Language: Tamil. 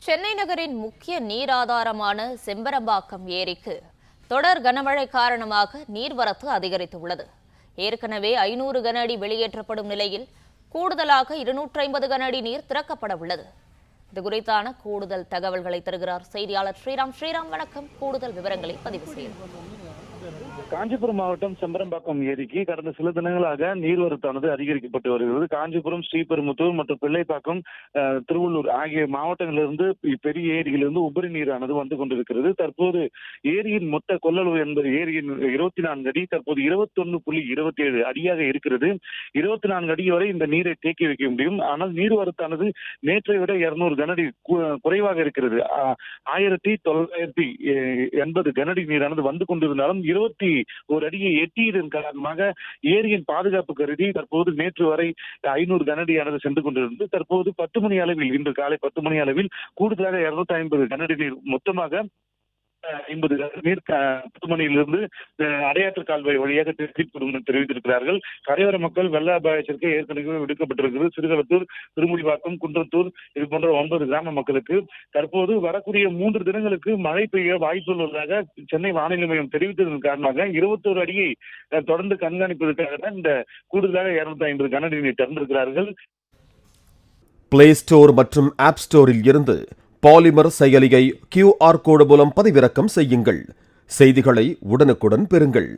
சென்னை நகரின் முக்கிய நீராதாரமான செம்பரம்பாக்கம் ஏரிக்கு தொடர் கனமழை காரணமாக நீர்வரத்து அதிகரித்துள்ளது. ஏற்கனவே 500 கன அடி வெளியேற்றப்படும் நிலையில் கூடுதலாக 250 கன அடி நீர் திறக்கப்பட உள்ளது. இதுகுறித்தான கூடுதல் தகவல்களை தருகிறார் செய்தியாளர் ஸ்ரீராம். வணக்கம். கூடுதல் விவரங்களை பதிவு செய்யும். காஞ்சிபுரம் மாவட்டம் செம்பரம்பாக்கம் ஏரிக்கு கடந்த சில தினங்களாக நீர்வரத்தானது அதிகரிக்கப்பட்டு வருகிறது. காஞ்சிபுரம், ஸ்ரீபெரும்புத்தூர் மற்றும் பிள்ளைப்பாக்கம், திருவள்ளூர் ஆகிய மாவட்டங்களிலிருந்து பெரிய ஏரியிலிருந்து உபரி நீரானது வந்து கொண்டிருக்கிறது. தற்போது ஏரியின் மொத்த கொள்ளளவு என்பது ஏரியின் 24 அடி தற்போது 21.27 அடியாக இருக்கிறது. 24 அடி வரை இந்த நீரை தேக்கி வைக்க முடியும். ஆனால் நீர்வரத்தானது நேற்றை விட 200 கனஅடி குறைவாக இருக்கிறது. 1980 கனஅடி நீரானது வந்து கொண்டிருந்தாலும் 21 அடியை எட்டியதன் காரணமாக ஏரியின் பாதுகாப்பு கருதி தற்போது நேற்று வரை 500 கனஅடியானது சென்று கொண்டிருந்தது. தற்போது 10 மணி அளவில், இன்று காலை 10 மணி அளவில் கூடுதலாக 250 கனஅடி நீர் மொத்தமாக 50 நீர் 10 மணியிலிருந்து அடையாற்று கால்வாய் வழியாக தெரிவித்திருக்கிறார்கள். கரையோர மக்கள் வெள்ள அபாய எச்சரிக்கை ஏற்கனவே விடுக்கப்பட்டிருக்கிறது. சிறுகளத்தூர், திருமுடிவாக்கம், குன்றத்தூர் இது போன்ற 9 கிராம மக்களுக்கு தற்போது வரக்கூடிய 3 தினங்களுக்கு மழை பெய்ய வாய்ப்பு உள்ளதாக சென்னை வானிலை மையம் தெரிவித்ததன் காரணமாக 21 அடியை தொடர்ந்து கண்காணிப்பதற்காக தான் இந்த கூடுதலாக 250 கன அடி நீர் திறந்திருக்கிறார்கள். பிளே ஸ்டோர் மற்றும் ஆப் ஸ்டோரில் இருந்து பாலிமர் செயலியை QR கோடு மூலம் பதிவிறக்கம் செய்யுங்கள். செய்திகளை உடனுக்குடன் பெறுங்கள்.